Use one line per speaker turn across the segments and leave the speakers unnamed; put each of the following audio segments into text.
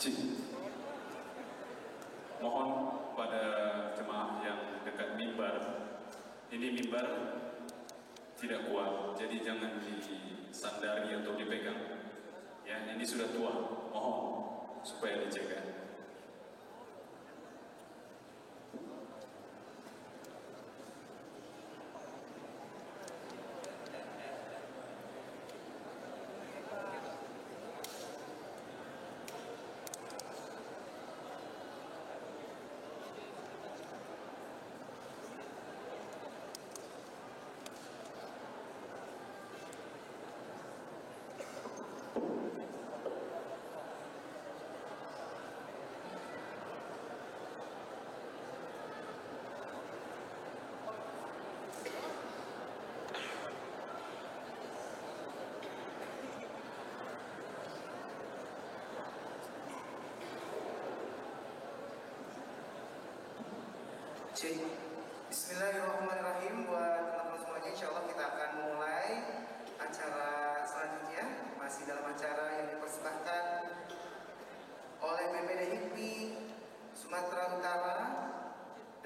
Cik, mohon pada jemaah yang dekat mimbar, ini mimbar tidak kuat, jadi jangan disandari atau dipegang. Ya, ini sudah tua, mohon supaya dijaga.
Bismillahirrahmanirrahim. Buat teman-teman semuanya, insya Allah kita akan mulai acara selanjutnya. Masih dalam acara yang dipersembahkan oleh BPD HIPMI Sumatera Utara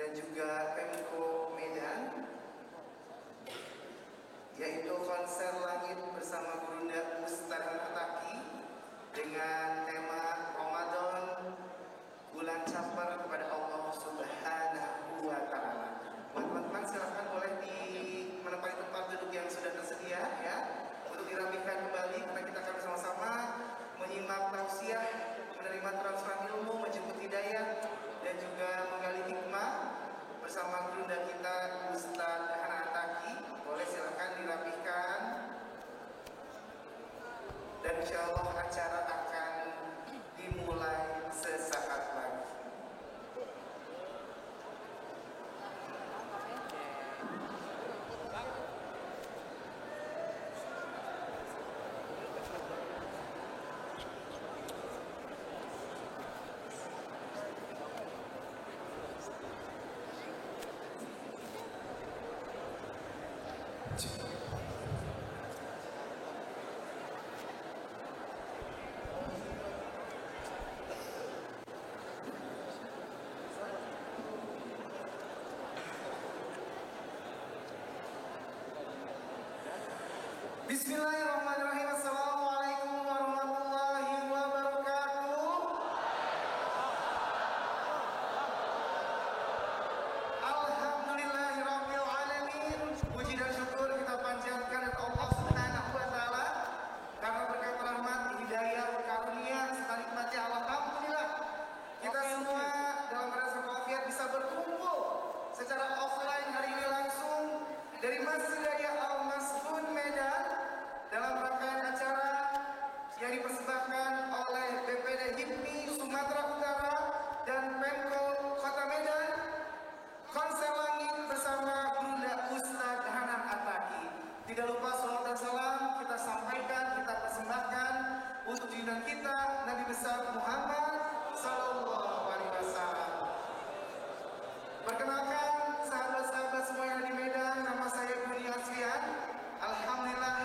dan juga Pemko Medan, yaitu konser langit bersama Gurunda Ustadz Ataki dengan tema Ramadan bulan campur kepada Allah Subhanahu wa Ta'ala. Teman-teman silahkan boleh menempati tempat duduk yang sudah tersedia ya, untuk dirapikan kembali karena kita akan bersama-sama menyimak tausiah, menerima transferan ilmu, menjemput hidayah dan juga menggali hikmah bersama gurunda kita Ustadz Hana Ataki. Boleh silahkan dirapikan dan insya Allah acara akan dimulai sesaat lagi. Bismillahirrahmanirrahim. Assalamualaikum warahmatullahi wabarakatuh. Alhamdulillahirabbil alamin. Puji dan syukur kita panjatkan kepada Allah Subhanahu wa Ta'ala karena berkat rahmat, hidayah, karunia serta nikmatnya. Alhamdulillah kita semua dalam keadaan walafiat bisa berkumpul secara offline hari ini langsung dari Masjid Raya Al-Masbun Medan dalam rangkaian acara yang dipersembahkan oleh BPD HIPMI Sumatera Utara dan Pemko Kota Medan, konser langit bersama Gurunda Ustadz Hana Ataki. Tidak lupa salawat dan salam kita sampaikan, kita persembahkan untuk junjungan kita Nabi besar Muhammad Sallallahu Alaihi Wasallam. Perkenalkan sahabat-sahabat semua yang ada di Medan, nama saya Budi Aslian. Alhamdulillah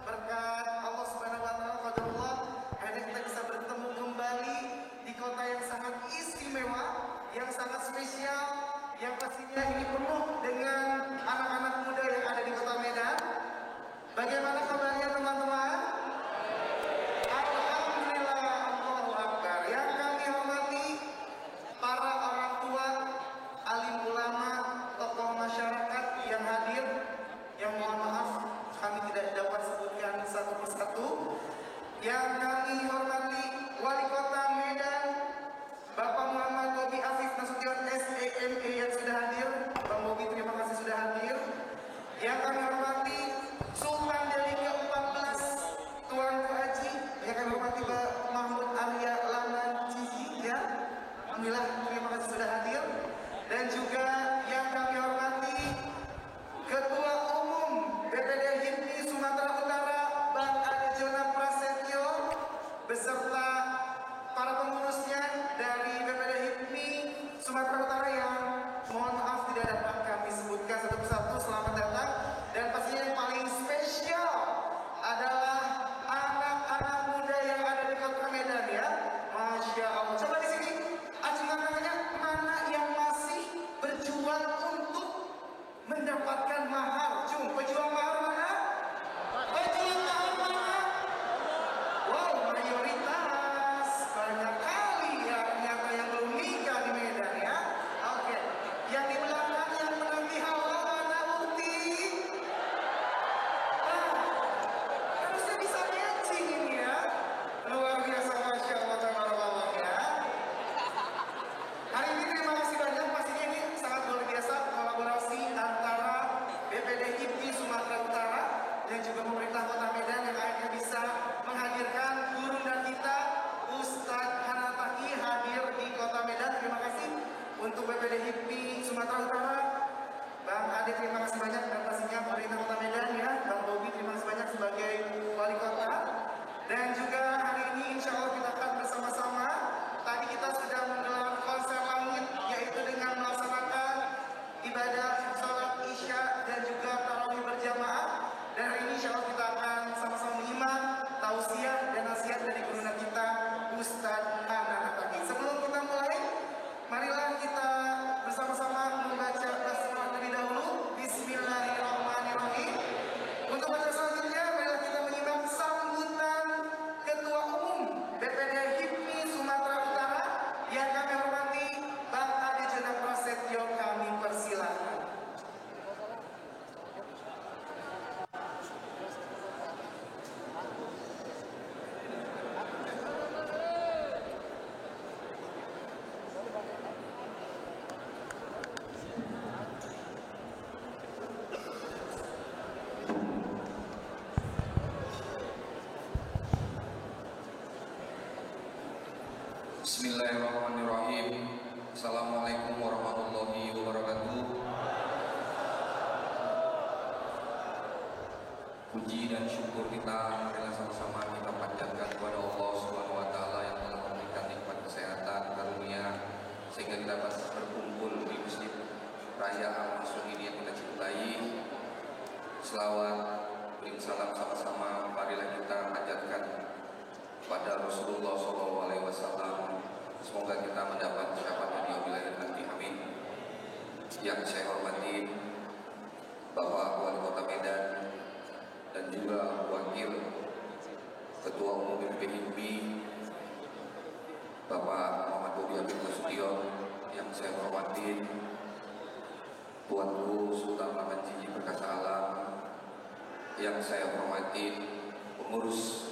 berkat Allah Subhanahu wa Ta'ala, qadarullah, akhirnya kita bisa bertemu kembali di kota yang sangat istimewa, yang sangat spesial, yang pastinya ini penuh dengan anak-anak muda yang ada di kota Medan. Bagaimana kabarnya teman-teman? Alhamdulillah, Allahu Akbar. Yang kami hormati para orang tua, alim ulama, tokoh masyarakat yang hadir, yang mohon maaf kami tidak dapat sebutkan satu persatu. Yang kami hormati Wali Kota Medan Bapak Muhammad Bobi Afif Nasution SEME yang sudah hadir. Bang Bobi, terima kasih sudah hadir. Yang kami hormati Sultan Delhi ke-14 Tuanku Haji, yang kami hormati Pak Mahmud Arya Laman Cici ya. Alhamdulillah terima kasih sudah hadir. Dan juga yang kami hormati Ketua Umum BPD HIPMI Sumatera Utara Bang Arjona Prasetyo beserta para pengurusnya dari BPD HIPMI Sumatera Utara yang mohon maaf tidak dapat kami sebutkan satu persatu. Selamat datang. Dan pastinya yang paling spesial adalah anak-anak muda yang ada di Kota Medan ya. Masya
Puji dan syukur kita marilah sama-sama kita panjatkan kepada Allah Subhanahu wa taala yang telah memberikan nikmat kesehatan karunia sehingga kita dapat berkumpul di Masjid Raya Al-Mansur ini yang kita cintai. Selawat beri salam sama-sama marilah kita panjatkan pada Rasulullah SAW. Semoga kita mendapat syafaat di yaumil akhir nanti. Amin. Yang saya hormati Bapak Wali Kota Medan dan juga Wakil Ketua Umum BPHIPMI Bapak Muhammad Bobi Habib Nasution, yang saya hormati Tuanku Sultan Mahmud Jiji Perkasa Alam, yang saya hormati pengurus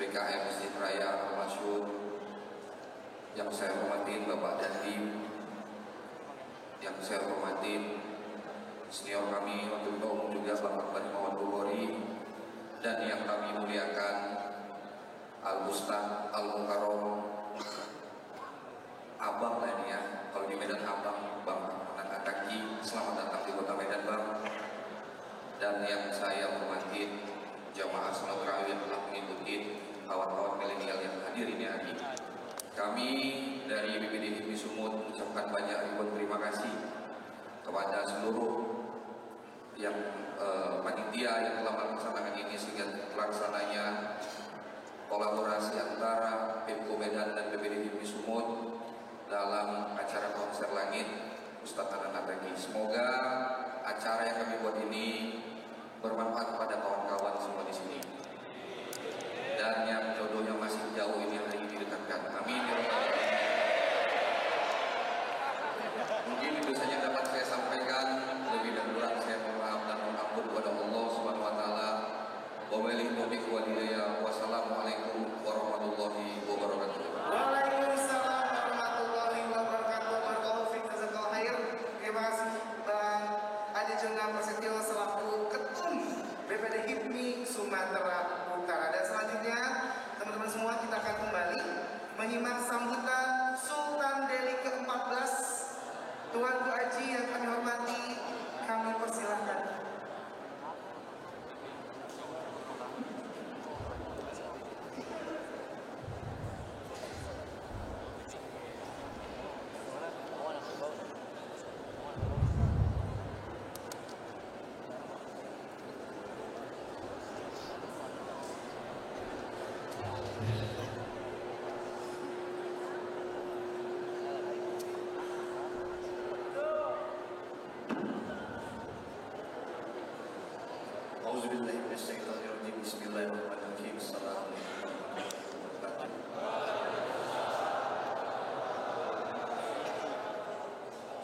PKM Masjid Raya Al-Masyhur, yang saya hormati Bapak Dandim, yang saya hormati senior kami Wakil Ketua Umum juga Bapak Akbar Muhammad Bukhari, dan yang kami muliakan Al-Ustaz Al-Mukarram Abang lah ini ya, kalau di Medan Abang, Bang Anak Ataki, selamat datang di Kota Medan Bang. Dan yang saya hormati jamaah salat tarawih yang telah mengikuti kawan-kawan milenial yang hadir ini hari. Kami dari BPD HIPMI Sumut mengucapkan banyak ribuan terima kasih kepada seluruh yang panitia yang telah melaksanakan ini sehingga terlaksananya kolaborasi antara Pemko Medan dan BPD HIPMI Sumut dalam acara konser langit Ustadz Anan Ataki. Semoga acara yang kami buat ini bermanfaat pada kawan-kawan semua di sini, dan yang jodohnya masih jauh ini hari ini didekatkan. Amin ya rabbal alamin. Mungkin itu saja dapat saya sampaikan. Lebih dahulu saya mohon maaf dan mohon ampun kepada Allah Subhanahu wa taala. Wabillahi taufiq wal hidayah. Wassalamualaikum warahmatullahi wabarakatuh.
Waalaikumsalam warahmatullahi wabarakatuh. Barakallahu fiik, jazakallahu khair. Terima kasih Bang Adi Jurnal Prasetyo selaku Ketum BPD HIPMI Sumatera Utara. Dan selanjutnya teman-teman semua kita akan kembali menyimak sambutan Sultan Delhi ke-14 Tuanku Aji yang kami hormati. Kami persilahkan.
Auzubillahiminasyaitonirrajim. Bismillahirrahmanirrahim. Assalamualaikum warahmatullahi wabarakatuh.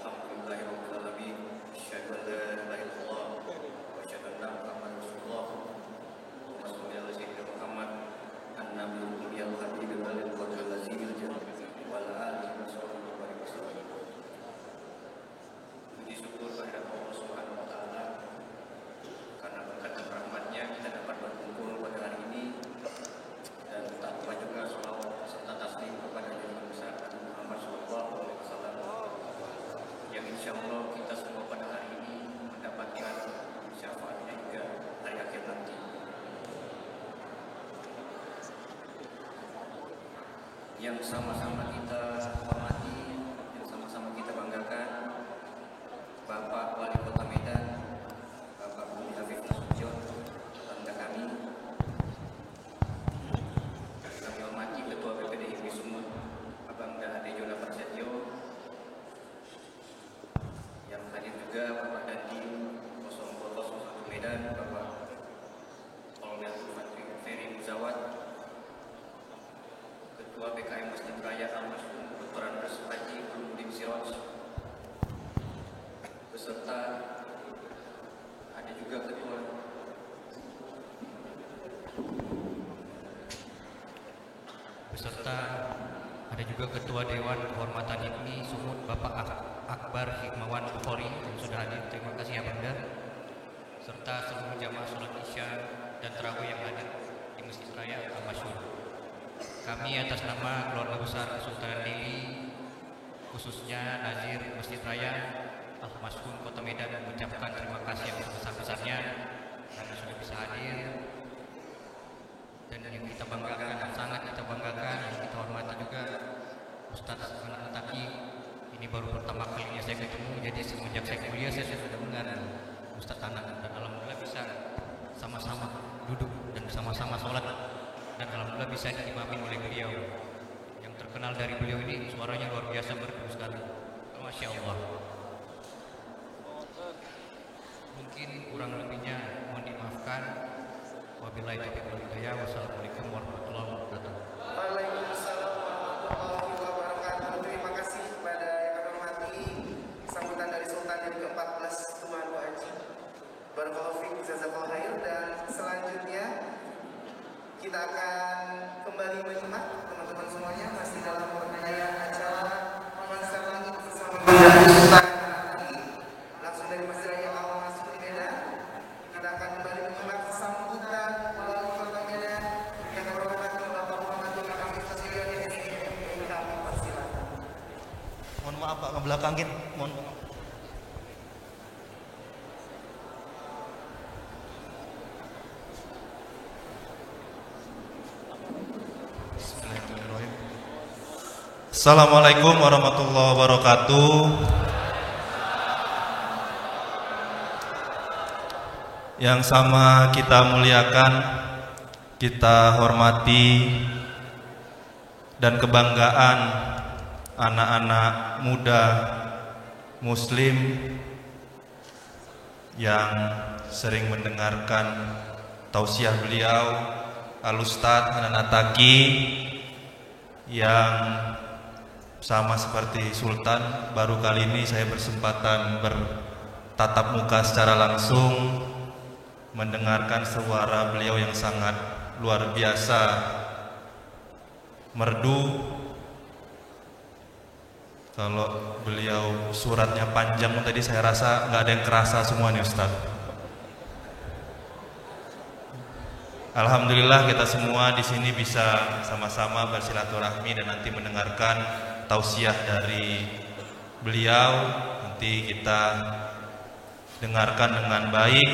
Alhamdulillahirabbil alamin. Asyhadu an la ilaha illallah wa asyhadu anna Muhammadar Rasulullah. Allahumma shalli ala sayyidina Muhammad an-nabiyil ummiyil habibul walil qadril lazimil jannah wa ala alihi wa sahbihi wasallam. Puji syukur kepada Allah Subhanahu wa taala karena berkat dan rahmatnya kita dapat berkumpul pada hari ini, dan tak lupa juga sholawat serta taslim kepada Nabi besar Muhammad SAW, yang insya Allah kita semua pada hari ini mendapatkan syafaatnya juga hari akhir nanti. Yang sama-sama kita hormati, yang sama-sama kita banggakan, Bapak Wali Kota Medan Bapak Bobi Habib Nasution, tetangga kami. Kami hormati Ketua BPD HIPMI Sumut Abang Ade Jona Prasetyo, yang hadir juga Bapak Dandim 0201 Medan, Bapak Kolonel Ferry Muzawad, Ketua PKM Masjid Raya Al-Masyhur Dr. Andes Haji Burudin Siroj, beserta ada juga Ketua Dewan Kehormatan HIPMI Sumut Bapak Akbar Hikmawan Bukhari yang sudah hadir. Terima kasih ya Bangga, serta seluruh jamaah sholat isya dan tarawih yang hadir di Masjid Raya Al-Masyhur. Kami atas nama keluarga besar Kesultanan Delhi, khususnya Nazir Masjid Raya Al-Masyhur Kota Medan, mengucapkan terima kasih yang sebesar-besarnya
karena sudah bisa hadir. Dan yang kita banggakan, yang sangat kita banggakan, yang kita hormati juga Ustadz Hanan Attaqi. Ini baru pertama kalinya saya ketemu, jadi semenjak saya kuliah saya sudah dengar Ustadz Hanan, dan alhamdulillah bisa sama-sama duduk dan sama-sama sholat, dan alhamdulillah bisa diimamin oleh beliau. Yang terkenal dari beliau ini suaranya luar biasa, merdu sekali, Masya Allah. Mungkin kurang lebihnya mohon dimaafkan. Wabillahi taufiq wal hidayah. Wassalamualaikum warahmatullahi wabarakatuh.
Waalaikumsalam warahmatullahi wabarakatuh. Terima kasih kepada yang kami hormati sambutan dari Sultan yang ke-14 Tuan Haji. Barakallahu fiik, jazakallahu khair. Dan selanjutnya kita akan kembali menyimak teman-teman semuanya masih dalam rangkaian acara konser langit bersama Sultan. Langsung dari Masjid Raya Al-Masjid di Medan. Kita akan kembali menyimak sambutan wali kota Medan yang terhormat Bapak Muhammad Dr. Hamid Fasilia di sini. Kami persilakan.
Mohon maaf Pak, ngebelakangin. Mohon maaf. Bismillahirrahmanirrahim. Assalamualaikum warahmatullahi wabarakatuh. Yang sama kita muliakan, kita hormati, dan kebanggaan anak-anak muda Muslim yang sering mendengarkan tausiah beliau Al-Ustadz Hanan Attaqi, yang sama seperti Sultan, baru kali ini saya berkesempatan bertatap muka secara langsung, mendengarkan suara beliau yang sangat luar biasa, merdu. Kalau beliau suratnya panjang tadi saya rasa nggak ada yang kerasa semua nih Ustaz. Alhamdulillah kita semua di sini bisa sama-sama bersilaturahmi dan nanti mendengarkan tausiah dari beliau. Nanti kita dengarkan dengan baik.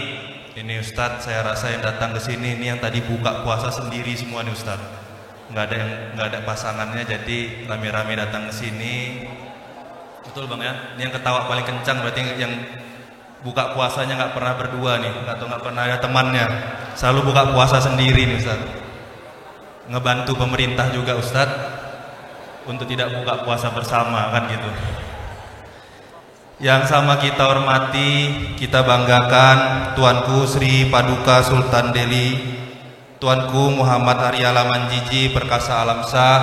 Ini Ustadz, saya rasa yang datang ke sini ini yang tadi buka puasa sendiri semua nih Ustadz. Nggak ada pasangannya, jadi rame-rame datang ke sini. Betul Bang ya? Ini yang ketawa paling kencang berarti yang buka puasanya nggak pernah berdua nih, atau nggak pernah ada temannya. Selalu buka puasa sendiri nih Ustadz. Ngebantu pemerintah juga Ustadz untuk tidak buka puasa bersama kan gitu. Yang sama kita hormati, kita banggakan Tuanku Sri Paduka Sultan Delhi, Tuanku Muhammad Arya Lamanjiji Perkasa Alamsah,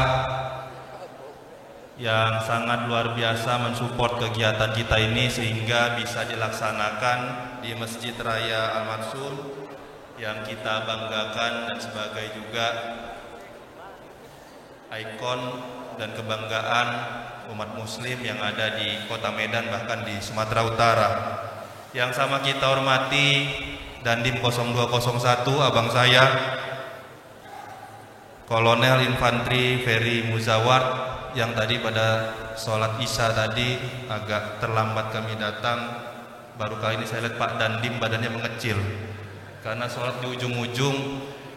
yang sangat luar biasa mensupport kegiatan kita ini sehingga bisa dilaksanakan di Masjid Raya Al-Mansur yang kita banggakan, dan sebagai juga ikon dan kebanggaan umat muslim yang ada di kota Medan, bahkan di Sumatera Utara. Yang sama kita hormati Dandim 0201, abang saya Kolonel Infantri Ferry Muzawar, yang tadi pada sholat Isya tadi agak terlambat kami datang. Baru kali ini saya lihat Pak Dandim badannya mengecil karena sholat di ujung-ujung.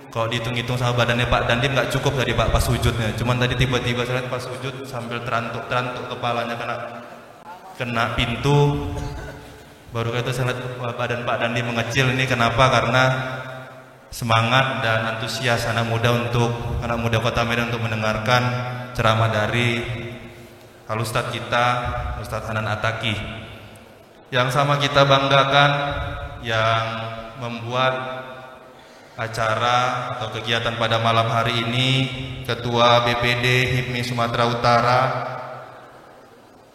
Kalau dihitung-hitung sama badannya Pak Dandim nggak cukup tadi Pak pas sujudnya. Cuman tadi tiba-tiba saya lihat pas sujud sambil terantuk kepalanya kena pintu. Baru kali itu saya lihat badan Pak Dandim mengecil. Ini kenapa? Karena semangat dan antusias anak muda Kota Medan untuk mendengarkan ceramah dari Al-Ustadz kita, Ustadz Hanan Attaqi. Yang sama kita banggakan, yang membuat acara atau kegiatan pada malam hari ini, Ketua BPD HIPMI Sumatera Utara,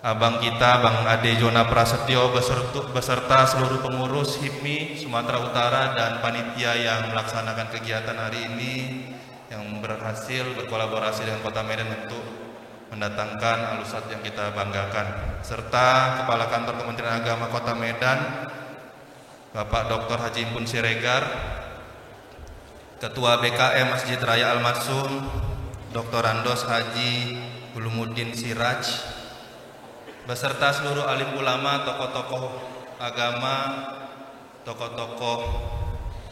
abang kita Bang Ade Jona Prasetyo beserta seluruh pengurus HIPMI Sumatera Utara dan panitia yang melaksanakan kegiatan hari ini, yang berhasil berkolaborasi dengan Kota Medan untuk mendatangkan Al-Ustadz yang kita banggakan, serta Kepala Kantor Kementerian Agama Kota Medan Bapak Dr. Haji Impun Siregar, Ketua BKM Masjid Raya Al-Mansur Dr. Andos Haji Ulumuddin Siraj, beserta seluruh alim ulama, tokoh-tokoh agama, tokoh-tokoh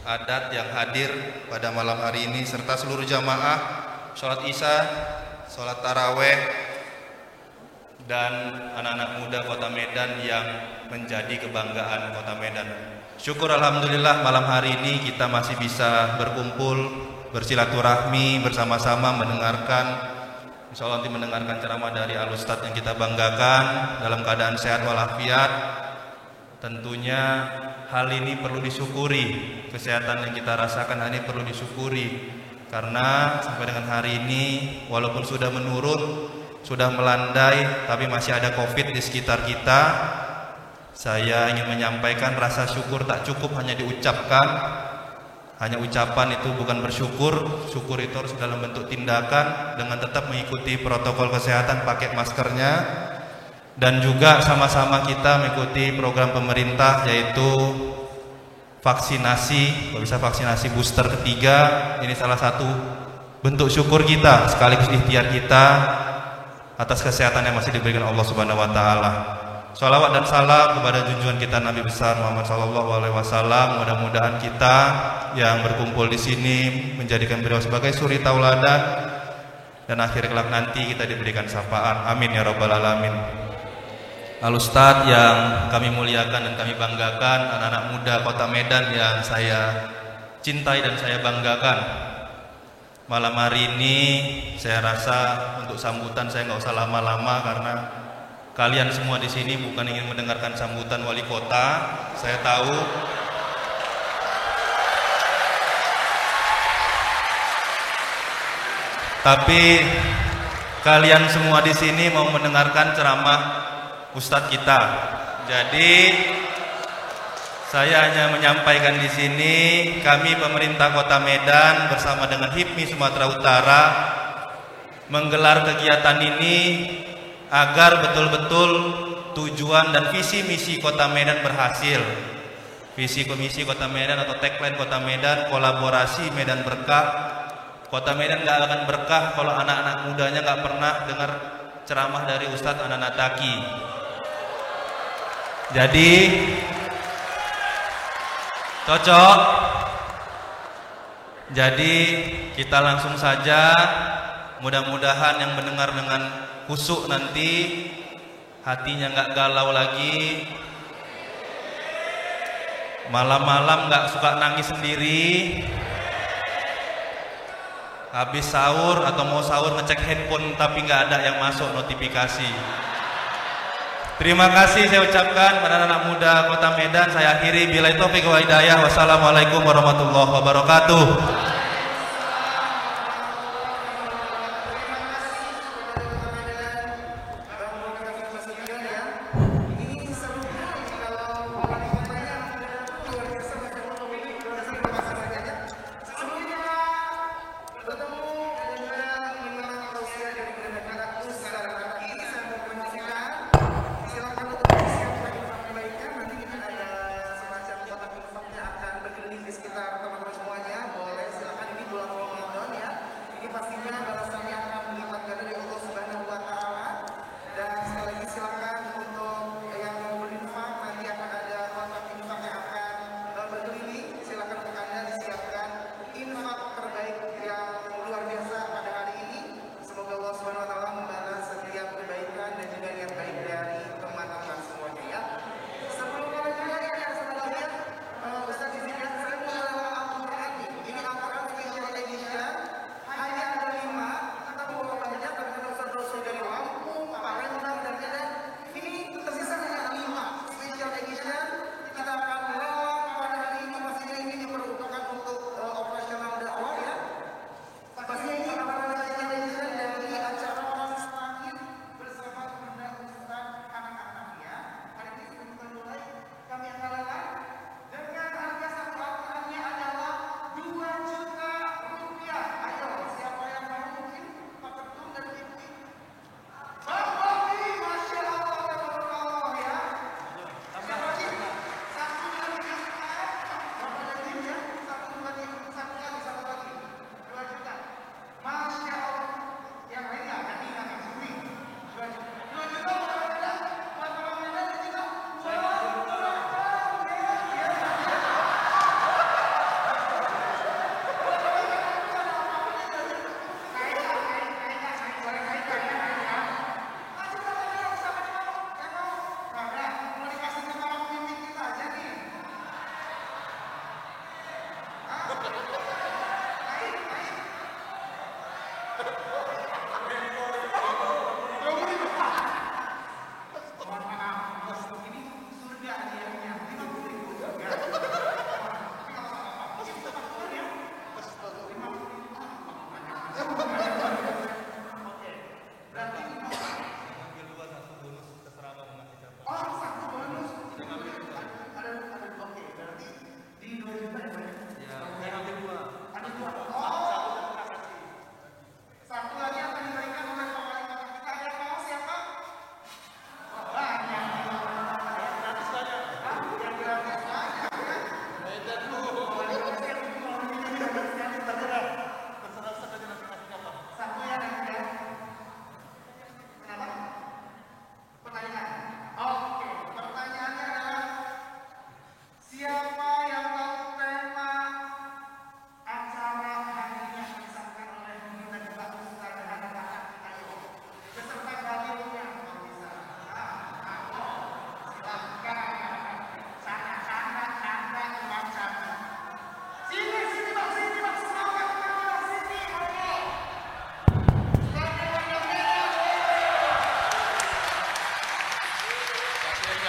adat yang hadir pada malam hari ini serta seluruh jamaah sholat Isya, sholat taraweh, dan anak-anak muda Kota Medan yang menjadi kebanggaan Kota Medan. Syukur alhamdulillah malam hari ini kita masih bisa berkumpul, bersilaturahmi bersama-sama mendengarkan, insya Allah nanti mendengarkan ceramah dari Al-Ustadz yang kita banggakan dalam keadaan sehat walafiat. Tentunya hal ini perlu disyukuri, kesehatan yang kita rasakan hari ini perlu disyukuri, karena sampai dengan hari ini walaupun sudah menurun, sudah melandai, tapi masih ada COVID di sekitar kita. Saya ingin menyampaikan rasa syukur tak cukup hanya diucapkan, hanya ucapan itu bukan bersyukur. Syukur itu harus dalam bentuk tindakan dengan tetap mengikuti protokol kesehatan, pakai maskernya, dan juga sama-sama kita mengikuti program pemerintah yaitu vaksinasi, kalau bisa vaksinasi booster ketiga. Ini salah satu bentuk syukur kita sekaligus ikhtiar kita atas kesehatan yang masih diberikan Allah Subhanahu wa taala. Shalawat dan salam kepada junjungan kita Nabi besar Muhammad sallallahu alaihi wasallam. Mudah-mudahan kita yang berkumpul di sini menjadikan beliau sebagai suri tauladan dan akhir kelak nanti kita diberikan syafaat. Amin ya rabbal alamin. Al-Ustadz yang kami muliakan dan kami banggakan, anak-anak muda Kota Medan yang saya cintai dan saya banggakan. Malam hari ini saya rasa untuk sambutan saya nggak usah lama-lama, karena kalian semua di sini bukan ingin mendengarkan sambutan wali kota. Saya tahu. Tapi kalian semua di sini mau mendengarkan ceramah Ustadz kita. Jadi saya hanya menyampaikan di sini, kami pemerintah Kota Medan bersama dengan HIPMI Sumatera Utara menggelar kegiatan ini agar betul-betul tujuan dan visi misi Kota Medan berhasil. Visi misi Kota Medan atau tagline Kota Medan, kolaborasi Medan berkah. Kota Medan gak akan berkah kalau anak-anak mudanya gak pernah dengar ceramah dari Ustadz Anak Nataki. Jadi cocok. Jadi kita langsung saja, mudah-mudahan yang mendengar dengan khusyuk nanti hatinya nggak galau lagi, malam-malam nggak suka nangis sendiri, habis sahur atau mau sahur ngecek handphone tapi nggak ada yang masuk notifikasi. Terima kasih saya ucapkan pada anak muda Kota Medan. Saya akhiri, billahi taufiq wa hidayah. Wassalamualaikum warahmatullahi wabarakatuh.
Di sekitar teman-teman semuanya, boleh silakan.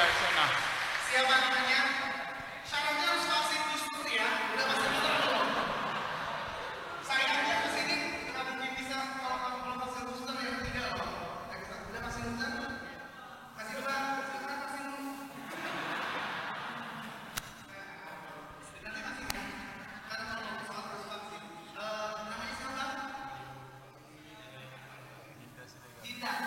Siapa namanya? Syaratnya harus vaksin booster ya. Udah vaksin booster belum? Saya aja kesini nggak mungkin bisa kalau kamu belum vaksin booster yang ketiga loh. Udah vaksin booster? Kasih dulu bang. Vaksin dulu. Nanti vaksin ya. Karena kalau pesawat harus vaksin. Namanya siapa? Tidak.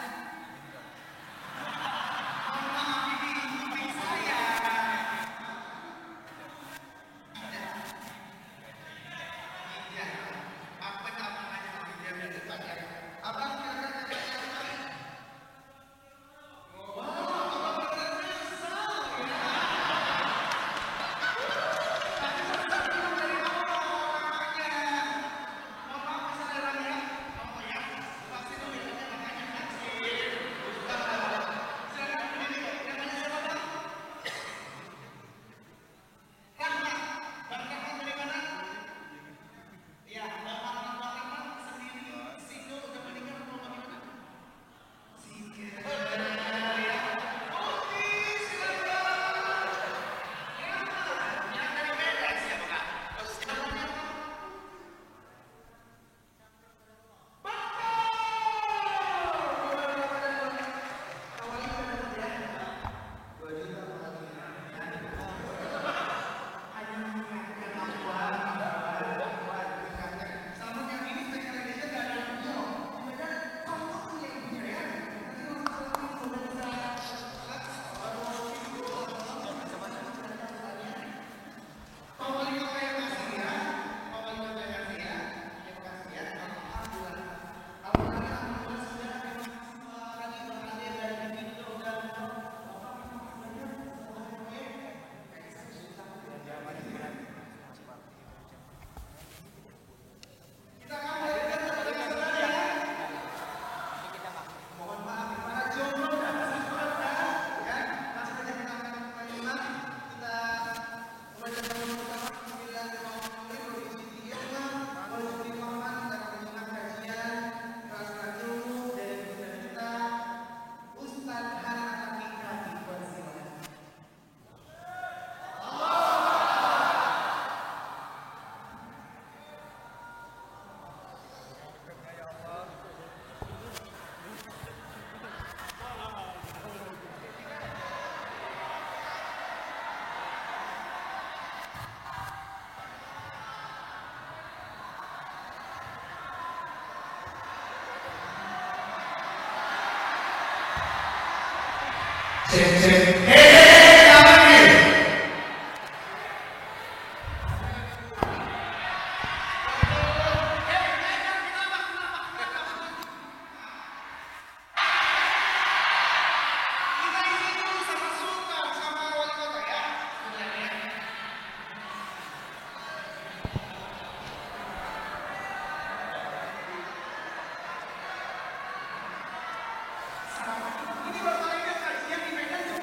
Ini baru kali ini kajian di Medan tuh.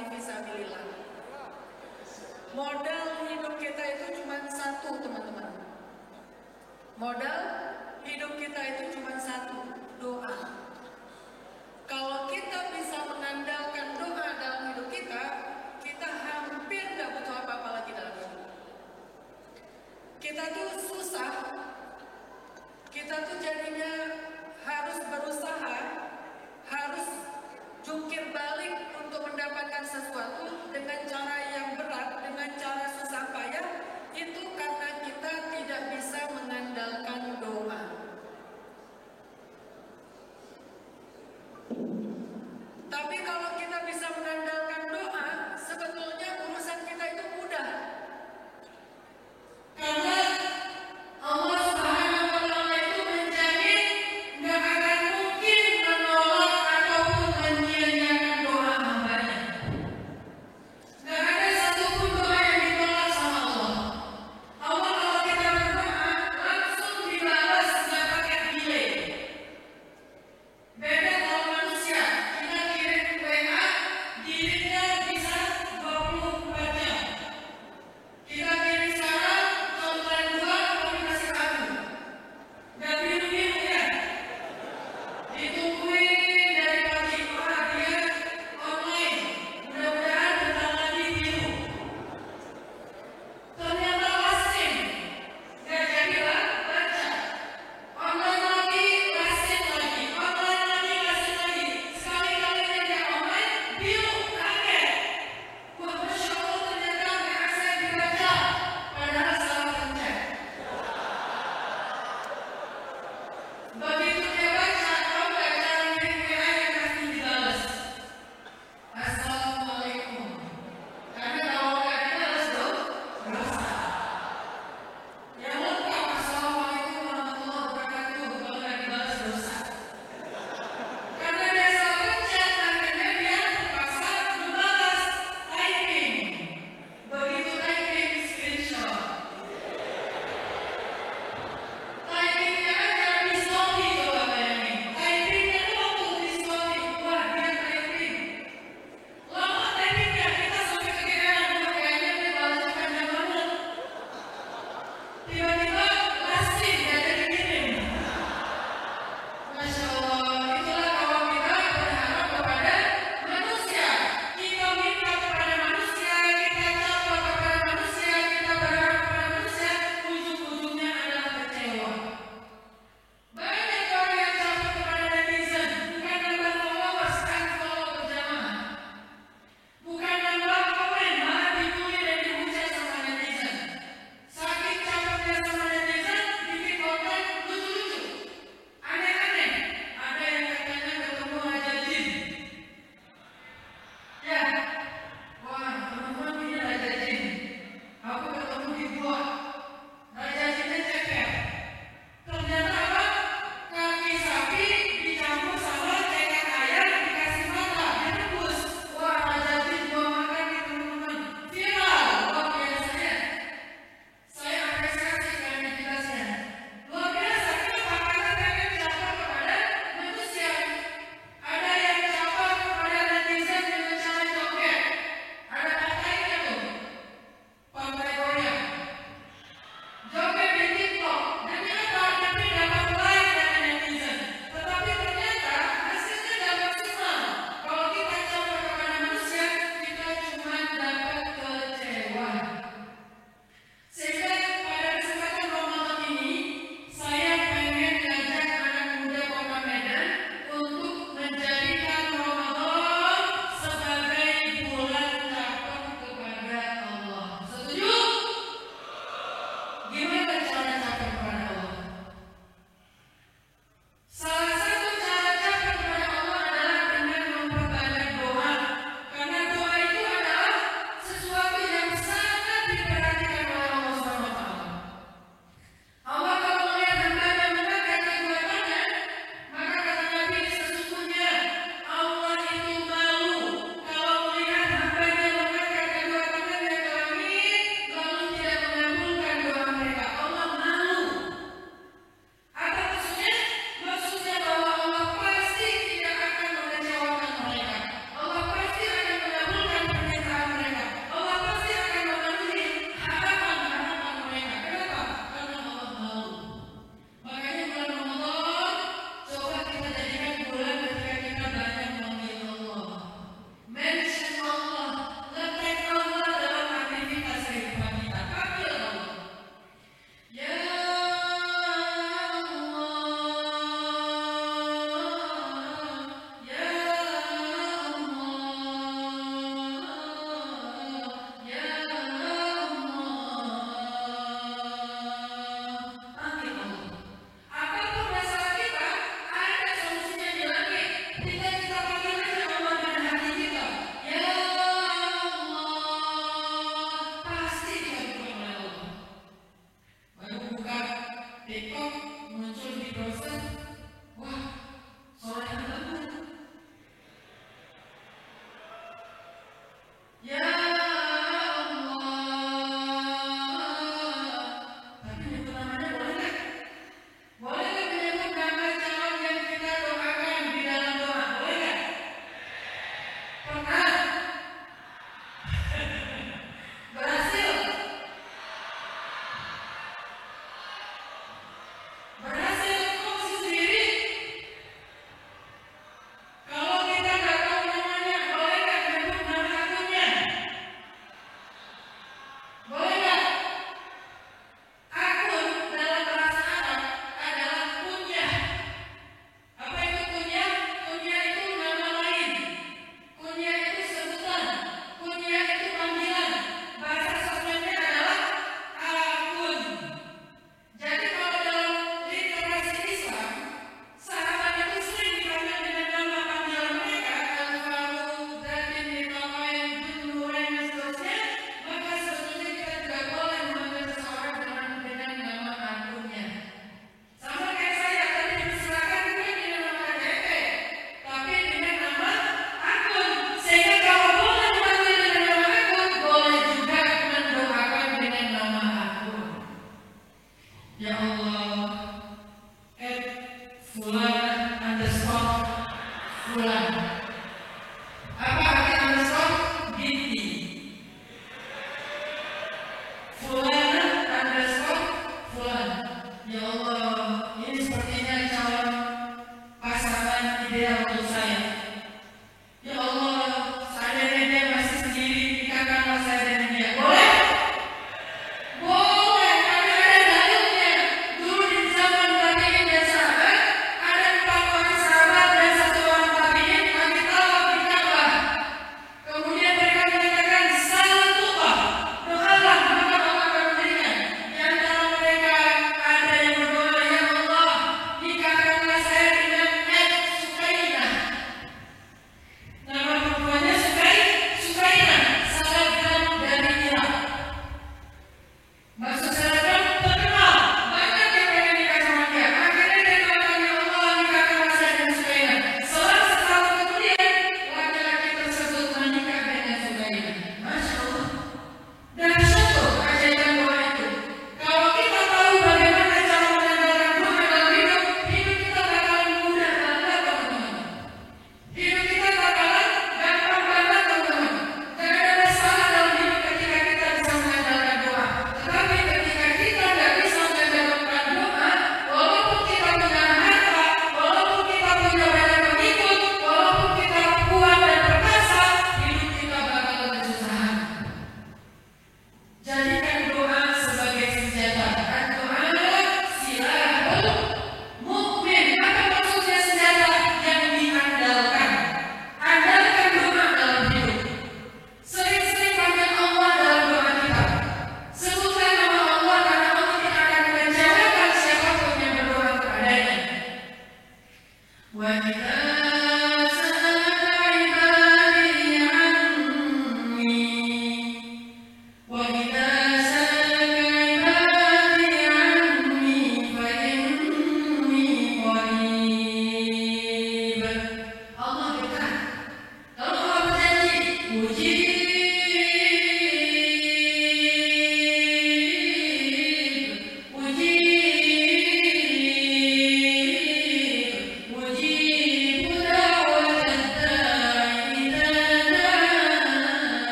tapi fisabilillah. Modal hidup kita itu cuma satu, teman-teman. Modal hidup kita itu cuma satu, doa. Kalau kita bisa mengandalkan doa dalam hidup kita, kita hampir tidak butuh apa-apa lagi dalam hidup. Kita tuh susah, kita tuh jadinya harus berusaha, harus jungkir balik untuk mendapatkan sesuatu dengan cara yang berat, dengan cara susah payah, itu karena kita tidak bisa mengandalkan doa. Tapi kalau kita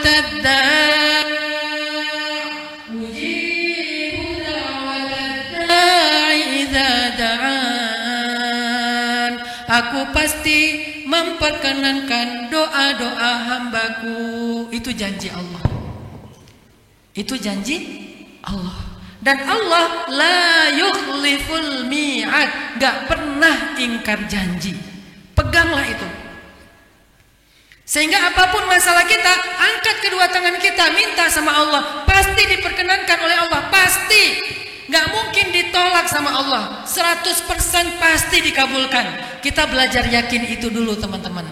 da'watad da'i idza da'an. Aku pasti memperkenankan doa-doa hambaku. Itu janji Allah. Itu janji Allah. Dan Allah la yukhliful mi'ad, gak pernah ingkar janji. Peganglah itu. Sehingga apapun masalah kita, angkat kedua tangan kita, minta sama Allah. Pasti diperkenankan oleh Allah, pasti. Gak mungkin ditolak sama Allah. 100% pasti dikabulkan. Kita belajar yakin itu dulu teman-teman.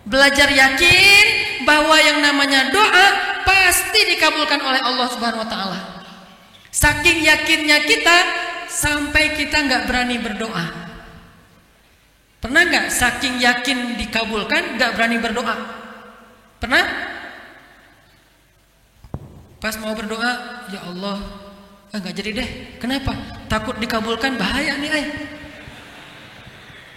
Belajar yakin bahwa yang namanya doa pasti dikabulkan oleh Allah Subhanahu wa ta'ala. Saking yakinnya kita sampai kita nggak berani berdoa. Pernah nggak saking yakin dikabulkan nggak berani berdoa? Pernah? Pas mau berdoa, ya Allah, nggak jadi deh. Kenapa? Takut dikabulkan, bahaya nih.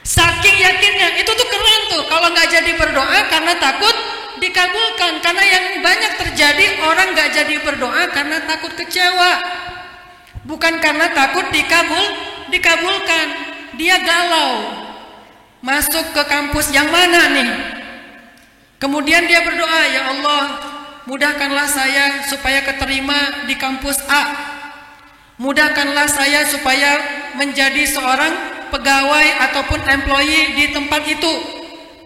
Saking yakinnya, itu tuh keren tuh. Kalau nggak jadi berdoa karena takut dikabulkan. Karena yang banyak terjadi orang nggak jadi berdoa karena takut kecewa. Bukan karena takut dikabulkan. Dia galau. Masuk ke kampus yang mana nih? Kemudian dia berdoa, ya Allah, mudahkanlah saya supaya keterima di kampus A. Mudahkanlah saya supaya menjadi seorang pegawai ataupun employee di tempat itu.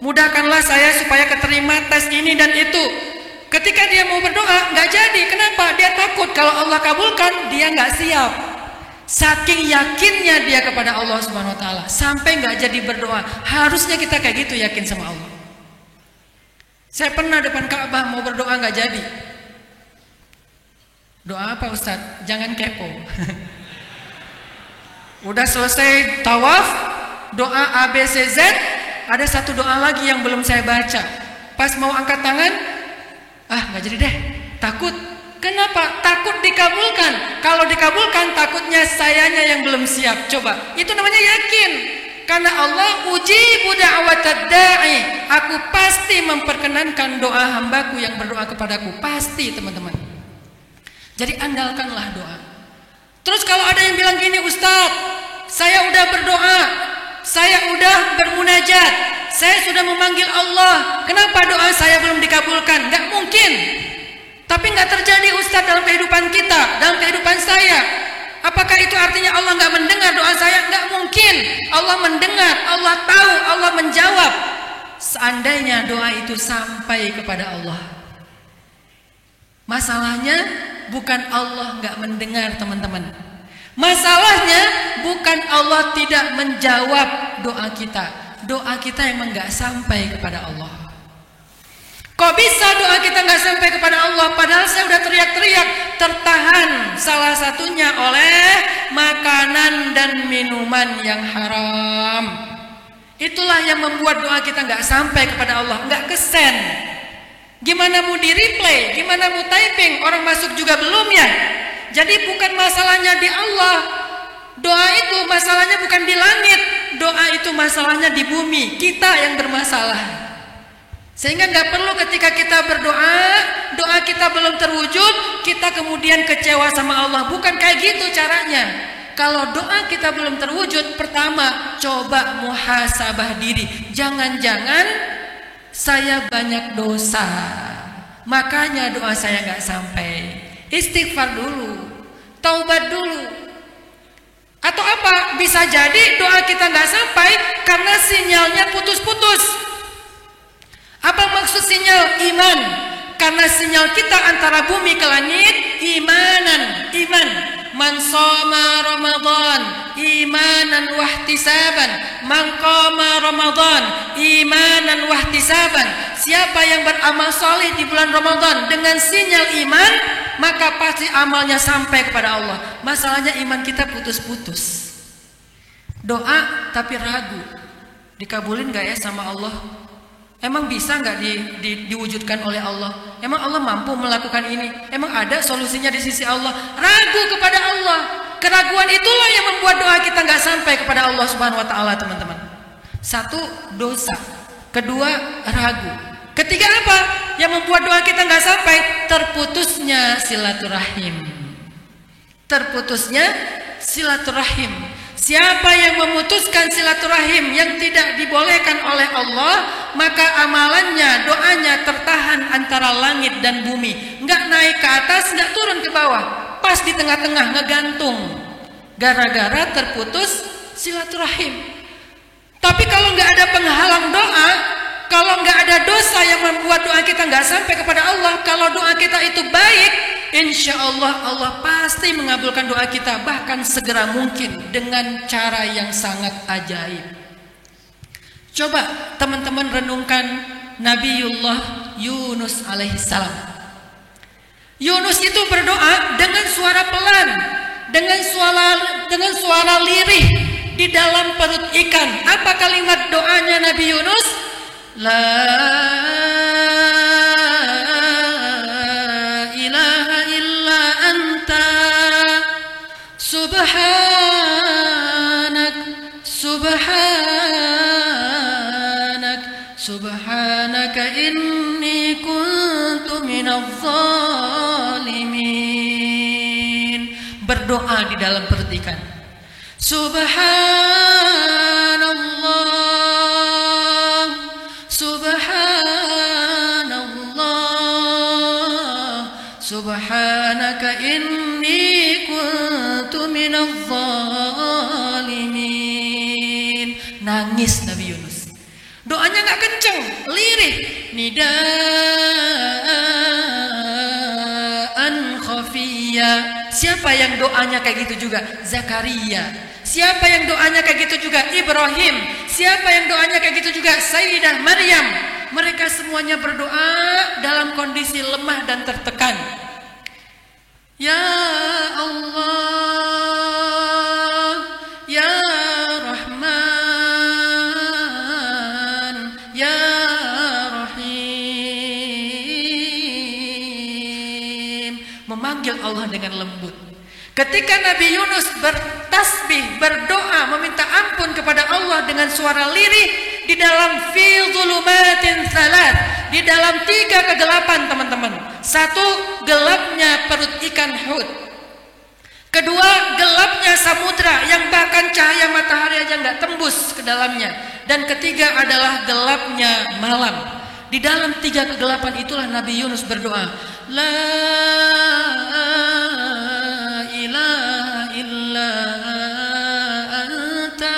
Mudahkanlah saya supaya keterima tes ini dan itu. Ketika dia mau berdoa, nggak jadi. Kenapa? Dia takut kalau Allah kabulkan, dia nggak siap. Saking yakinnya dia kepada Allah Subhanahu Wa Taala, sampai nggak jadi berdoa. Harusnya kita kayak gitu, yakin sama Allah. Saya pernah depan Ka'bah mau berdoa nggak jadi. Doa apa Ustadz? Jangan kepo. Udah selesai tawaf, doa ABCZ, ada satu doa lagi yang belum saya baca. Pas mau angkat tangan, nggak jadi deh, takut. Kenapa? Takut dikabulkan. Kalau dikabulkan, takutnya sayanya yang belum siap. Coba, itu namanya yakin. Karena Allah ujibu da'watad da'i, aku pasti memperkenankan doa hambaku yang berdoa kepadaku. Pasti teman-teman. Jadi andalkanlah doa. Terus kalau ada yang bilang gini, Ustadz, saya udah berdoa, saya udah bermunajat, saya sudah memanggil Allah, kenapa doa saya belum dikabulkan? Gak mungkin. Tapi gak terjadi Ustadz dalam kehidupan kita, dalam kehidupan saya. Apakah itu artinya Allah gak mendengar doa saya? Gak mungkin. Allah mendengar, Allah tahu, Allah menjawab. Seandainya doa itu sampai kepada Allah. Masalahnya bukan Allah gak mendengar teman-teman. Masalahnya bukan Allah tidak menjawab doa kita. Doa kita emang gak sampai kepada Allah. Kok bisa doa kita gak sampai kepada Allah? Padahal saya udah teriak-teriak, tertahan salah satunya oleh makanan dan minuman yang haram. Itulah yang membuat doa kita gak sampai kepada Allah, gak kesen. Gimana mau di replay, gimana mau typing, orang masuk juga belum ya. Jadi bukan masalahnya di Allah. Doa itu masalahnya bukan di langit. Doa itu masalahnya di bumi. Kita yang bermasalah. Sehingga gak perlu ketika kita berdoa, doa kita belum terwujud, kita kemudian kecewa sama Allah. Bukan kayak gitu caranya. Kalau doa kita belum terwujud, pertama coba muhasabah diri. Jangan-jangan saya banyak dosa, makanya doa saya gak sampai. Istighfar dulu, taubat dulu. Atau apa? Bisa jadi doa kita gak sampai karena sinyalnya putus-putus. Apa maksud sinyal? Iman. Karena sinyal kita antara bumi ke langit, iman. Man shoma Ramadan imanan wahtisaban, man qama Ramadan imanan wahtisaban. Siapa yang beramal saleh di bulan Ramadan dengan sinyal iman, maka pasti amalnya sampai kepada Allah. Masalahnya iman kita putus-putus. Doa tapi ragu, dikabulin gak ya sama Allah? Emang bisa nggak diwujudkan oleh Allah? Emang Allah mampu melakukan ini? Emang ada solusinya di sisi Allah? Ragu kepada Allah. Keraguan itulah yang membuat doa kita nggak sampai kepada Allah Subhanahu Wa Taala, teman-teman. Satu, dosa. Kedua, ragu. Ketiga apa? yang membuat doa kita nggak sampai? Terputusnya silaturahim. Terputusnya silaturahim. Siapa yang memutuskan silaturahim yang tidak dibolehkan oleh Allah, maka amalannya, doanya tertahan antara langit dan bumi. Nggak naik ke atas, nggak turun ke bawah. Pas di tengah-tengah ngegantung. Gara-gara terputus silaturahim. Tapi kalau nggak ada penghalang doa, kalau nggak ada dosa yang membuat doa kita nggak sampai kepada Allah, kalau doa kita itu baik, insya Allah Allah pasti mengabulkan doa kita, bahkan segera mungkin dengan cara yang sangat ajaib. Coba teman-teman renungkan Nabiullah Yunus alaihissalam. Yunus itu berdoa dengan suara pelan, dengan suara lirih di dalam perut ikan. Apa kalimat doanya Nabi Yunus? La ilaha illa anta subhanak subhanak subhanaka inni kuntu minadh zalimin. Berdoa di dalam perut ikan. Subhanallah, subhanallah, subhanaka inni kuntu minadh zalimin. Nangis Nabi Yunus. Doanya nggak kenceng, lirih. Nidaan khafiyya. Siapa yang doanya kayak gitu juga? Zakaria. Siapa yang doanya kayak gitu juga? Ibrahim. Siapa yang doanya kayak gitu juga? Sayyidah Maryam. Mereka semuanya berdoa dalam kondisi lemah dan tertekan. Ya Allah, Ya Rahman, Ya Rahim. Memanggil Allah dengan lembut. Ketika Nabi Yunus bertasbih, berdoa, meminta ampun kepada Allah dengan suara lirih di dalam fi dzulumatin tsalat, di dalam 3 kegelapan, teman-teman. 1, gelapnya perut ikan Hud. 2, gelapnya samudra yang bahkan cahaya matahari aja nggak tembus ke dalamnya. Dan 3 adalah gelapnya malam. Di dalam 3 kegelapan itulah Nabi Yunus berdoa, La ilaha illa anta.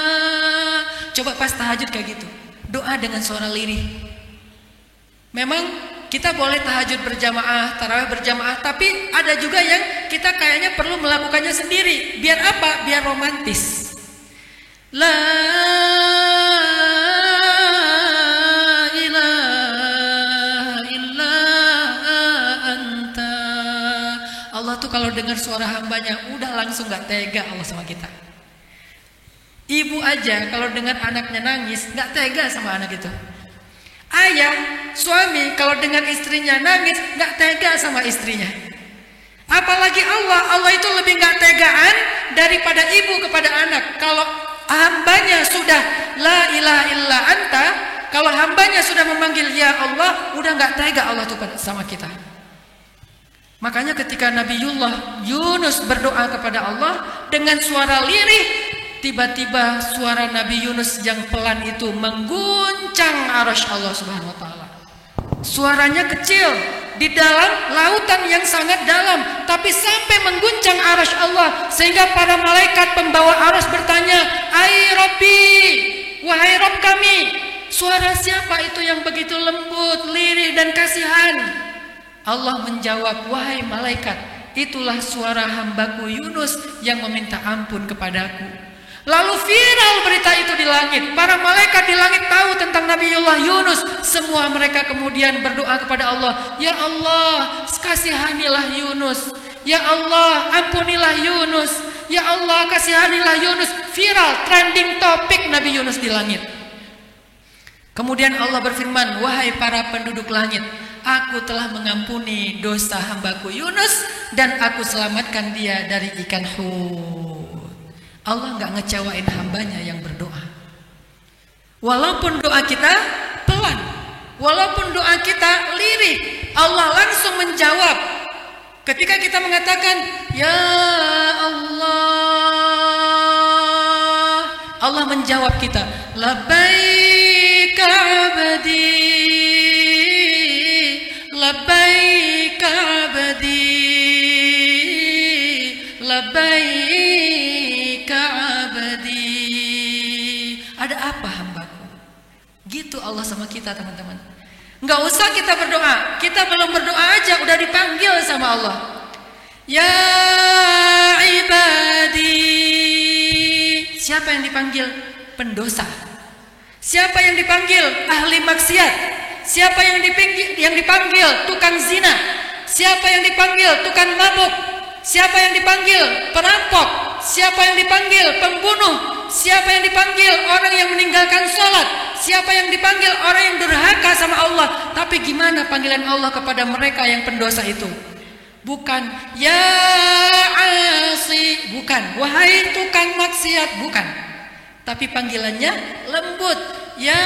Coba pas tahajud kayak gitu, doa dengan suara lirih. Memang kita boleh tahajud berjamaah, tarawih berjamaah, tapi ada juga yang kita kayaknya perlu melakukannya sendiri. Biar apa? Biar romantis. La ilaha illa anta. Allah tuh kalau dengar suara hambanya udah langsung gak tega Allah sama kita. Ibu aja kalau dengar anaknya nangis gak tega sama anak itu. Ayah, suami kalau dengar istrinya nangis gak tega sama istrinya. Apalagi Allah itu lebih gak tegaan daripada ibu kepada anak. Kalau hambanya sudah la ilaha illa anta, kalau hambanya sudah memanggil ya Allah, udah gak tega Allah tuh sama kita. Makanya ketika Nabiullah Yunus berdoa kepada Allah dengan suara lirih, tiba-tiba suara Nabi Yunus yang pelan itu mengguncang arasy Allah Subhanahu wa taala. Suaranya kecil di dalam lautan yang sangat dalam, tapi sampai mengguncang arasy Allah sehingga para malaikat pembawa arasy bertanya, "Ai Rabbi, wahai Rabb kami, suara siapa itu yang begitu lembut, lirih dan kasihan?" Allah menjawab, "Wahai malaikat, itulah suara hambaku Yunus yang meminta ampun kepadaku." Lalu viral berita itu di langit. Para malaikat di langit tahu tentang Nabiullah Yunus. Semua mereka kemudian berdoa kepada Allah, "Ya Allah, kasihanilah Yunus. Ya Allah, ampunilah Yunus. Ya Allah, kasihanilah Yunus." Viral, trending topik Nabi Yunus di langit. Kemudian Allah berfirman, "Wahai para penduduk langit, Aku telah mengampuni dosa hambaku Yunus dan aku selamatkan dia dari ikan Hud." Allah nggak ngecewain hambanya yang berdoa. Walaupun doa kita pelan, Walaupun doa kita lirik, Allah langsung menjawab. Ketika kita mengatakan ya Allah, Allah menjawab kita, labbaik abdi, labbaik abdi, labbaik abdi. Ada apa hambaku? Gitu Allah sama kita, teman-teman. Nggak usah kita berdoa, kita belum berdoa aja udah dipanggil sama Allah. Ya ibadi. Siapa yang dipanggil? Pendosa. Siapa yang dipanggil? Ahli maksiat. Siapa yang dipanggil? Tukang zina. Siapa yang dipanggil? Tukang mabuk. Siapa yang dipanggil? Perampok. Siapa yang dipanggil? Pembunuh. Siapa yang dipanggil? Orang yang meninggalkan sholat. Siapa yang dipanggil? Orang yang durhaka sama Allah. Tapi gimana panggilan Allah kepada mereka yang pendosa itu? Bukan ya asi, bukan wahai tukang maksiat, bukan. Tapi panggilannya lembut, ya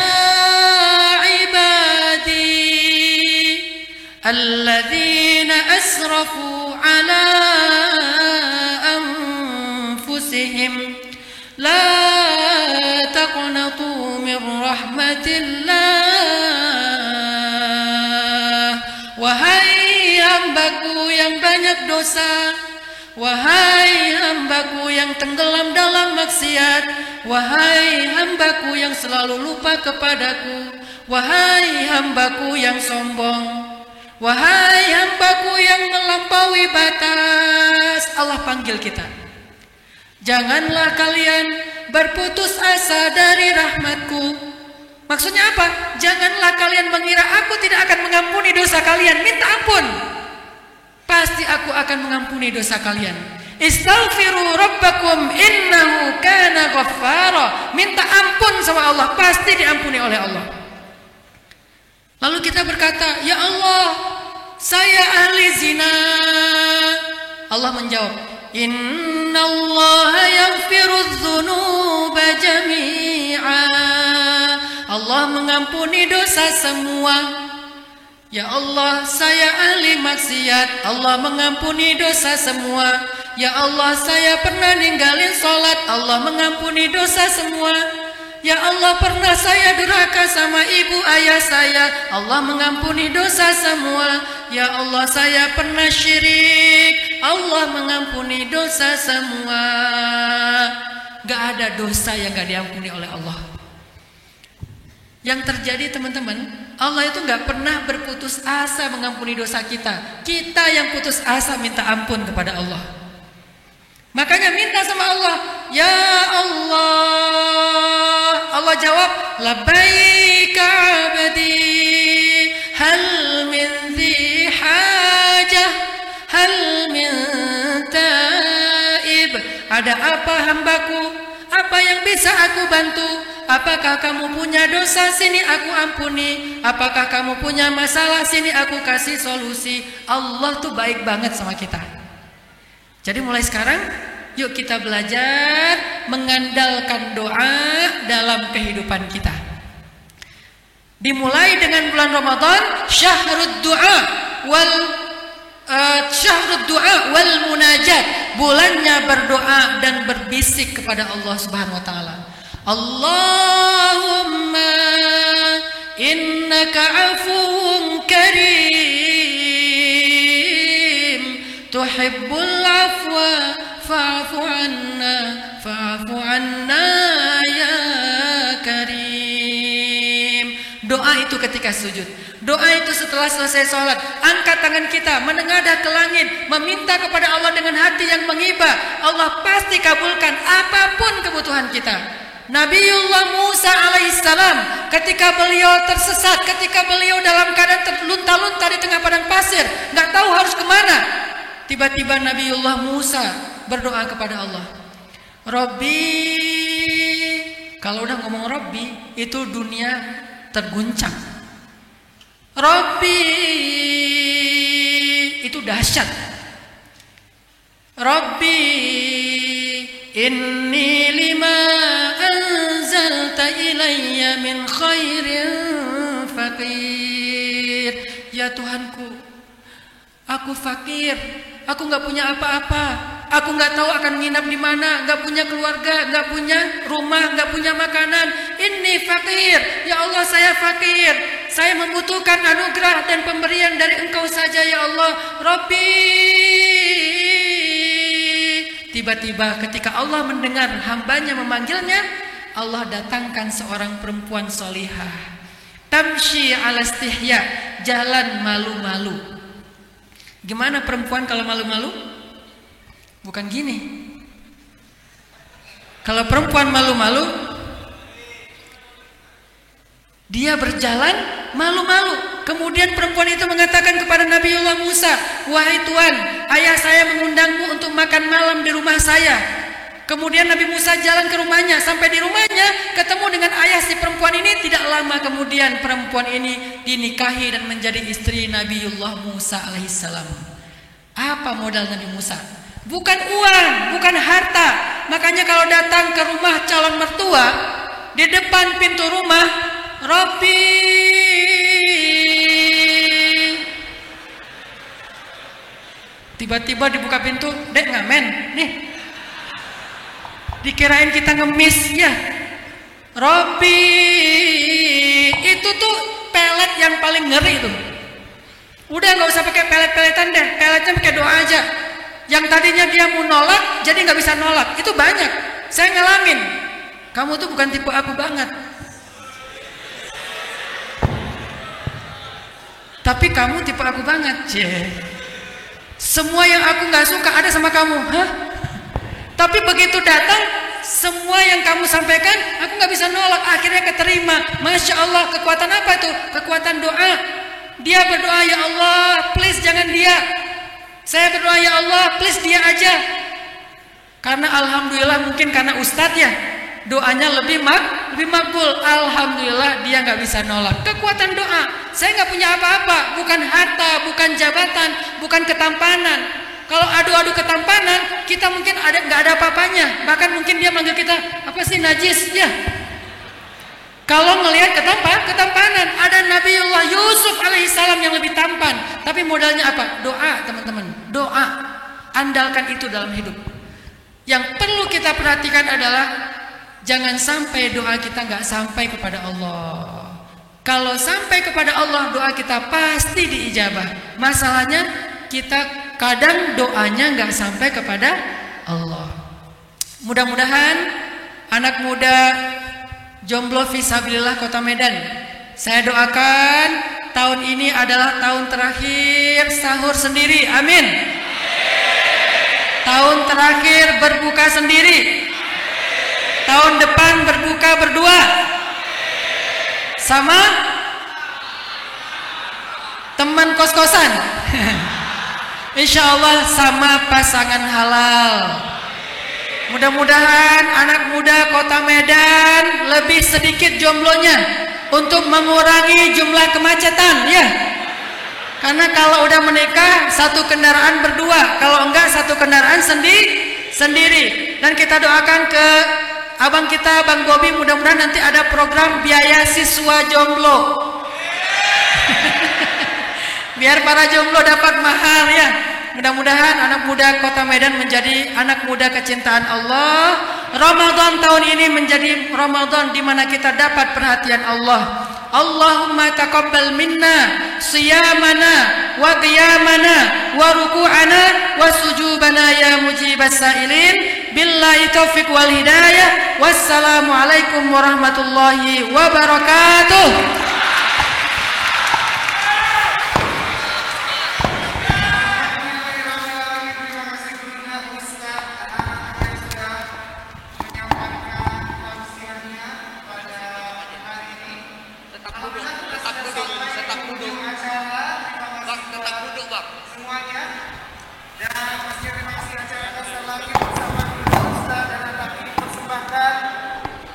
ibadi alladzina asrafu ala anfusihim la taqnatu min rahmatillah. Wahai hambaku yang banyak dosa, wahai hambaku yang tenggelam dalam maksiat, wahai hambaku yang selalu lupa kepadaku, wahai hambaku yang sombong, wahai hambaku yang melampaui batas. Allah panggil kita. Janganlah kalian berputus asa dari rahmatku. Maksudnya apa? Janganlah kalian mengira aku tidak akan mengampuni dosa kalian. Minta ampun. Pasti aku akan mengampuni dosa kalian. Istaghfiru rabbakum innahu kana ghaffara. Minta ampun sama Allah, pasti diampuni oleh Allah. Lalu kita berkata, ya Allah, saya ahli zina. Allah menjawab, innallaha yaghfirudz dzunuba jami'a. Allah mengampuni dosa semua. Ya Allah, saya ahli maksiat. Allah mengampuni dosa semua. Ya Allah, saya pernah ninggalin sholat. Allah mengampuni dosa semua. Ya Allah, pernah saya durhaka sama ibu ayah saya. Allah mengampuni dosa semua. Ya Allah, saya pernah syirik. Allah mengampuni dosa semua. Gak ada dosa yang gak diampuni oleh Allah. Yang terjadi, teman-teman, Allah itu gak pernah berputus asa mengampuni dosa kita. Kita yang putus asa minta ampun kepada Allah. Makanya minta sama Allah, ya Allah. Allah jawab, labbaik abdi, hal min dhi hajah, hal min taib. Ada apa hambaku? Apa yang bisa aku bantu? Apakah kamu punya dosa? Sini aku ampuni. Apakah kamu punya masalah? Sini aku kasih solusi. Allah tuh baik banget sama kita. Jadi mulai sekarang, yuk kita belajar mengandalkan doa dalam kehidupan kita. Dimulai dengan bulan Ramadan, syahrud du'a wal munajat, bulannya berdoa dan berbisik kepada Allah Subhanahu wa taala. Allahumma innaka afuwun karim tuhibbul afwa fa'fu anna ya karim. Doa itu ketika sujud. Doa itu setelah selesai sholat. Angkat tangan kita, menengadah ke langit, meminta kepada Allah dengan hati yang mengibah. Allah pasti kabulkan apapun kebutuhan kita. Nabiullah Musa alaihissalam, ketika beliau tersesat, ketika beliau dalam keadaan terlunta-lunta di tengah padang pasir, nggak tahu harus kemana, tiba-tiba Nabiullah Musa berdoa kepada Allah, Robbi. Kalau udah ngomong Robbi, itu dunia terguncang. Robbi itu dahsyat. Robbi inni lima anzalta ilayya min khairin faqir.
Ya Tuhanku, aku fakir, aku nggak punya apa-apa, aku nggak tahu akan nginap di mana, nggak punya keluarga, nggak punya rumah, nggak punya makanan. Ini fakir, ya Allah saya fakir, saya membutuhkan anugerah dan pemberian dari Engkau saja ya Allah. Rabbi. Tiba-tiba ketika Allah mendengar hambanya memanggilnya, Allah datangkan seorang perempuan solihah. Tamshi ala istihya, jalan malu-malu. Gimana perempuan kalau malu-malu? Bukan gini. Kalau perempuan malu-malu, dia berjalan malu-malu. Kemudian perempuan itu mengatakan kepada Nabiullah Musa, "Wahai Tuhan, ayah saya mengundangmu untuk makan malam di rumah saya." Kemudian Nabi Musa jalan ke rumahnya. Sampai di rumahnya ketemu dengan ayah si perempuan ini. Tidak lama kemudian perempuan ini dinikahi dan menjadi istri Nabiullah Musa alaihissalam. Apa modal Nabi Musa? Bukan uang, bukan harta. Makanya kalau datang ke rumah calon mertua, di depan pintu rumah, Rabbi, tiba-tiba dibuka pintu, "Dek ngamen nih." Dikirain kita ngemis ya. Robbi, itu tuh pelet yang paling ngeri tuh. Udah nggak usah pakai pelet-peletan deh, peletnya pakai doa aja. Yang tadinya dia mau nolak, jadi nggak bisa nolak. Itu banyak. Saya ngalamin. Kamu tuh bukan tipe aku banget. Tapi kamu tipe aku banget, Semua yang aku nggak suka ada sama kamu, hah? Tapi begitu datang, semua yang kamu sampaikan, aku nggak bisa nolak. Akhirnya keterima. Masya Allah, kekuatan apa itu? Kekuatan doa. Dia berdoa, "Ya Allah, please jangan dia." Saya berdoa, "Ya Allah, please dia aja." Karena alhamdulillah mungkin karena ustadz ya, doanya lebih makbul. Alhamdulillah dia nggak bisa nolak. Kekuatan doa. Saya nggak punya apa-apa, bukan harta, bukan jabatan, bukan ketampanan. Kalau adu-adu ketampanan, kita mungkin nggak ada apa-apanya. Bahkan mungkin dia manggil kita, "Apa sih najis?" Ya. Kalau ngelihat ketampanan, ada Nabiullah Yusuf alaihissalam yang lebih tampan. Tapi modalnya apa? Doa, teman-teman. Doa. Andalkan itu dalam hidup. Yang perlu kita perhatikan adalah jangan sampai doa kita nggak sampai kepada Allah. Kalau sampai kepada Allah, doa kita pasti diijabah. Masalahnya kita kadang doanya nggak sampai kepada Allah. Mudah-mudahan anak muda jomblo fisabilillah Kota Medan, saya doakan tahun ini adalah tahun terakhir sahur sendiri, amin. Tahun terakhir berbuka sendiri. Tahun depan berbuka berdua. Sama teman kos-kosan. Insya Allah sama pasangan halal. Mudah-mudahan anak muda Kota Medan lebih sedikit jomblonya untuk mengurangi jumlah kemacetan ya. Karena kalau udah menikah satu kendaraan berdua, kalau enggak satu kendaraan sendiri. Dan kita doakan ke abang kita Bang Bobi, mudah-mudahan nanti ada program biaya siswa jomblo. Biar para jomblo dapat mahal ya. Mudah-mudahan anak muda Kota Medan menjadi anak muda kecintaan Allah. Ramadan tahun ini menjadi Ramadan di mana kita dapat perhatian Allah. Allahumma taqabbal minna siyamana wa qiyamana wa ruku'ana wa sujubana ya mujibas sa'ilin. Billahi taufiq wal hidayah. Wassalamualaikum warahmatullahi wabarakatuh.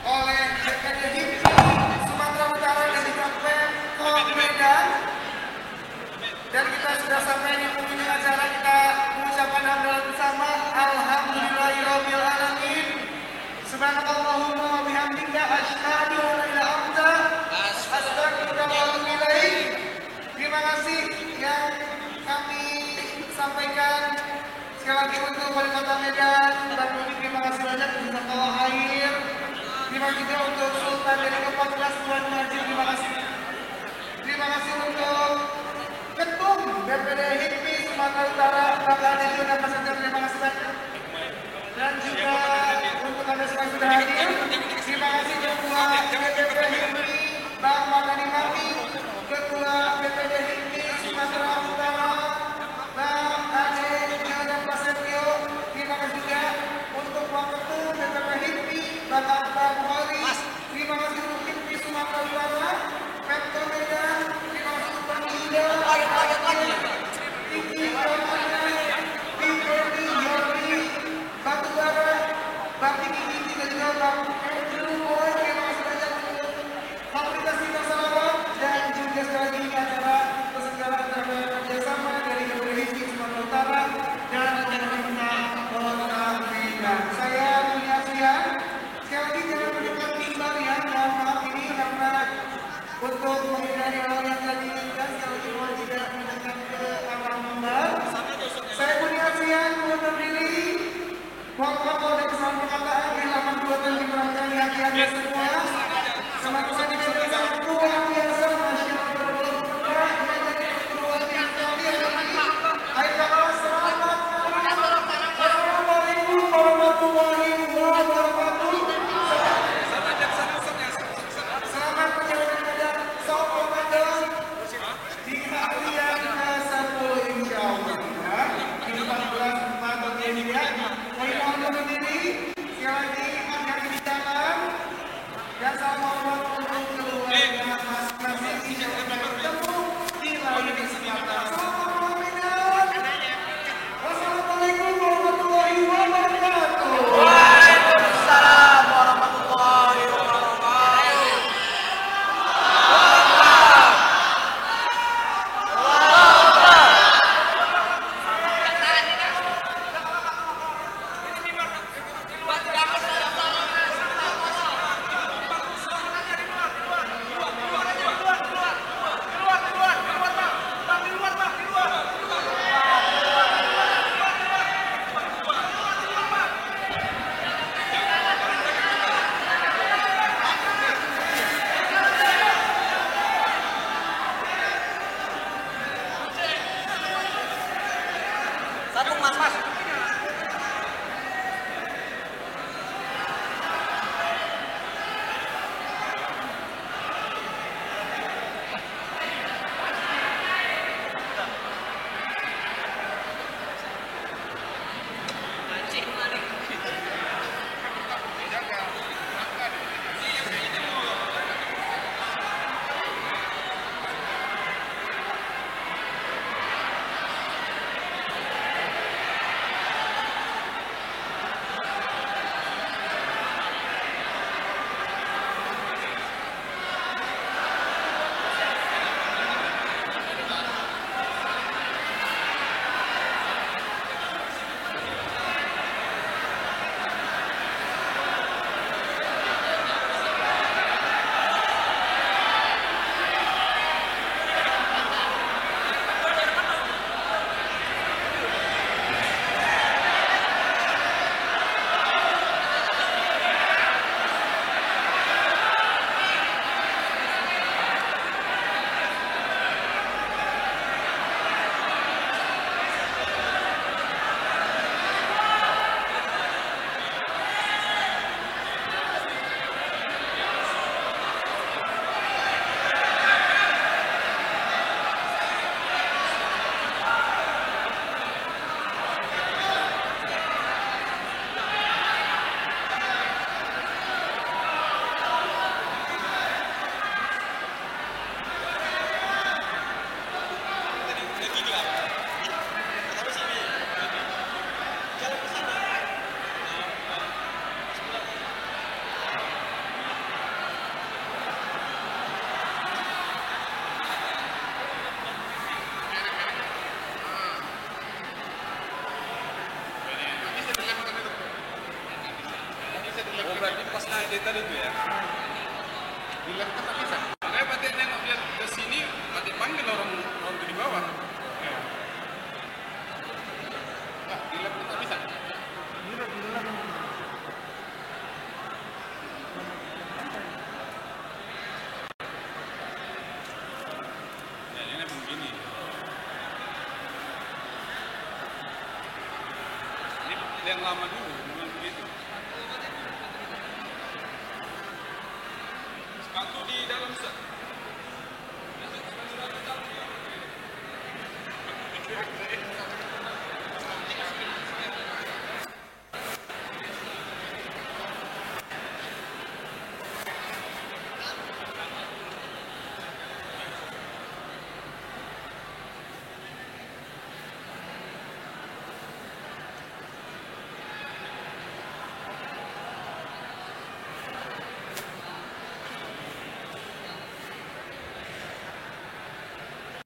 Oleh DPD HIPMI Sumatera Utara dan angkatan dari ke-14 Tuan Najib, terima kasih. Terima kasih untuk Ketum BPD HIPMI Sumatera Utara, Bapak Dejo dan Mas Ender, terima kasih banyak. Dan juga untuk Anda semua yang sudah hadir, terima kasih Ketua BPD HIPMI Bang Mardani Mami, Ketua BPD HIPMI Sumatera Utara Bang Ade dan Mas Setio, terima kasih juga untuk Waketum BPD HIPMI Bang Akbar Bukhari, terima kasih untuk HIPMI Sumatera Utara, Pemkot Medan, terima kasih untuk Bang Ida, Tinggi Yomana, BPD Yori, Batubara, Bang Tinggi dan juga Bang Andrew Boy, terima kasih banyak untuk Fakultas Bintang Salawat dan juga sekali lagi acara kesetaraan antara kerjasama dari BPD Sumatera Utara dan pemerintah Kota Medan. Saya menyaksikan sekali lagi jangan mendekat timbal ya, mohon maaf ini karena untuk menghindari hal yang tadi inginkan sekali lagi mohon tidak mendekat ke arah mimbar. Saya menyaksikan undur diri. Mohon maaf kalau ada kesalahan perkataan yang akan buatan diperhatikan di hati Anda semua. Sama-sama diperhatikan luar biasa, Masya Allah, berkah yang dari luar biasa kalian lagi. Hai kakak, selamat. Assalamualaikum warahmatullahi wabarakatuh. Selamat menjalankan ibadah saum Ramadan di hari yang ke-10 insya Allah ya. Di 14 Ramadan ini ya. Mohon berdiri, sekali lagi hati-hati di jalan dan salam hormat untuk keluarga masing-masing. Insya Allah bertemu di lain kesempatan. Selamat Ramadan. Wassalamualaikum warahmatullahi wabarakatuh.
Waalaikumsalam warahmatullahi wabarakatuh. Satu mas.
dia tadi tuh ya. Dilihat kan tak bisa. Makanya Batik nengok dia ke sini, Batik panggil orang itu di bawah. Nah, dilihat kan tak bisa. yang lama dulu, memang begitu. Sepatu di dalam set. Sepatu di dalam.